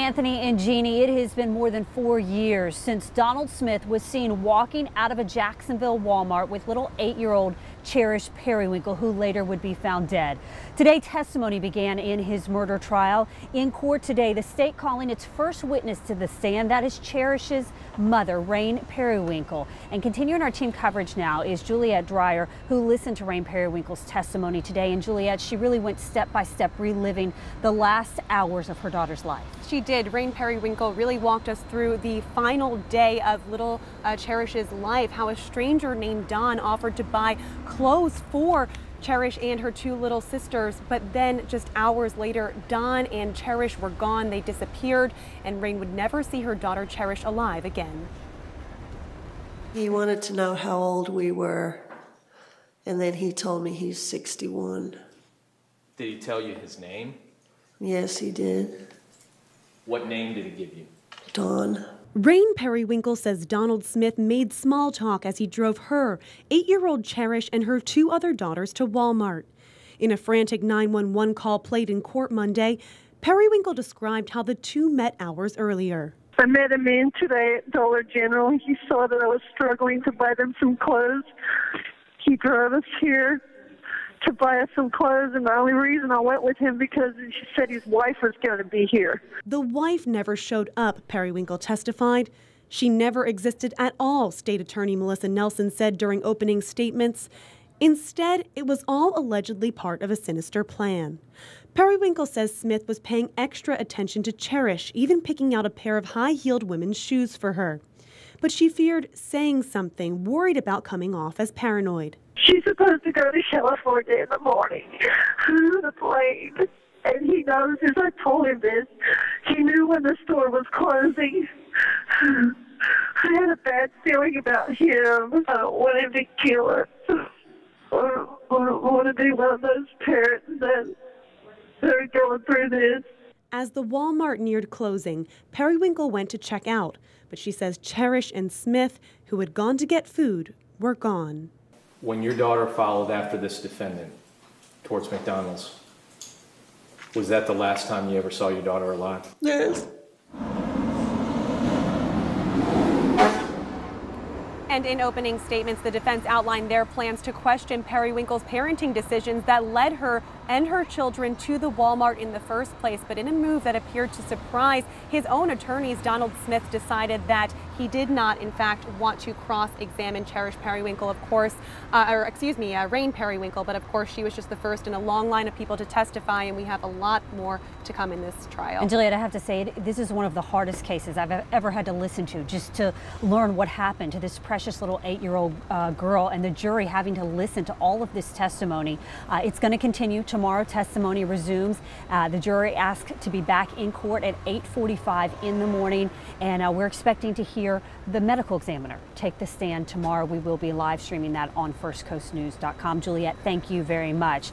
Anthony and Jeannie, it has been more than 4 years since Donald Smith was seen walking out of a Jacksonville Walmart with little 8-year-old Rayne Perrywinkle, who later would be found dead. Today, testimony began in his murder trial. In court today, the state calling its first witness to the stand. That is Cherish's mother, Rayne Perrywinkle. And continuing our team coverage now is Juliet Dreyer, who listened to Rayne Perrywinkle's testimony today. And Juliet, she really went step by step, reliving the last hours of her daughter's life. She did. Rayne Perrywinkle really walked us through the final day of little Cherish's life, how a stranger named Don offered to buy clothes for Cherish and her 2 little sisters, but then just hours later, Don and Cherish were gone. They disappeared, and Rayne would never see her daughter Cherish alive again. He wanted to know how old we were, and then he told me he's 61. Did he tell you his name? Yes, he did. What name did he give you? Dawn. Rayne Perrywinkle says Donald Smith made small talk as he drove her, 8-year-old Cherish, and her 2 other daughters to Walmart. In a frantic 911 call played in court Monday, Perrywinkle described how the 2 met hours earlier. I met him in today at Dollar General. He saw that I was struggling to buy them some clothes. He drove us here to buy us some clothes, and the only reason I went with him because she said his wife was going to be here. The wife never showed up, Perrywinkle testified. She never existed at all, State Attorney Melissa Nelson said during opening statements. Instead, it was all allegedly part of a sinister plan. Perrywinkle says Smith was paying extra attention to Cherish, even picking out a pair of high-heeled women's shoes for her. But she feared saying something, worried about coming off as paranoid. She's supposed to go to California in the morning on the plane, and he knows, as I told him this, he knew when the store was closing. I had a bad feeling about him. I don't want him to kill us, or want to be one of those parents that are going through this. As the Walmart neared closing, Perrywinkle went to check out, but she says Cherish and Smith, who had gone to get food, were gone. When your daughter followed after this defendant towards McDonald's, was that the last time you ever saw your daughter alive? Yes. And in opening statements, the defense outlined their plans to question Perrywinkle's parenting decisions that led her and her children to the Walmart in the first place. But in a move that appeared to surprise his own attorneys, Donald Smith decided that he did not, in fact, want to cross-examine Rayne Perrywinkle, of course, Rayne Perrywinkle. But of course, she was just the first in a long line of people to testify, and we have a lot more to come in this trial. And Juliet, I have to say, this is one of the hardest cases I've ever had to listen to, just to learn what happened to this precious little 8-year-old girl, and the jury having to listen to all of this testimony. It's going to continue. Tomorrow, testimony resumes. The jury asked to be back in court at 8:45 in the morning, and we're expecting to hear the medical examiner take the stand tomorrow. We will be live streaming that on firstcoastnews.com. Juliet, thank you very much.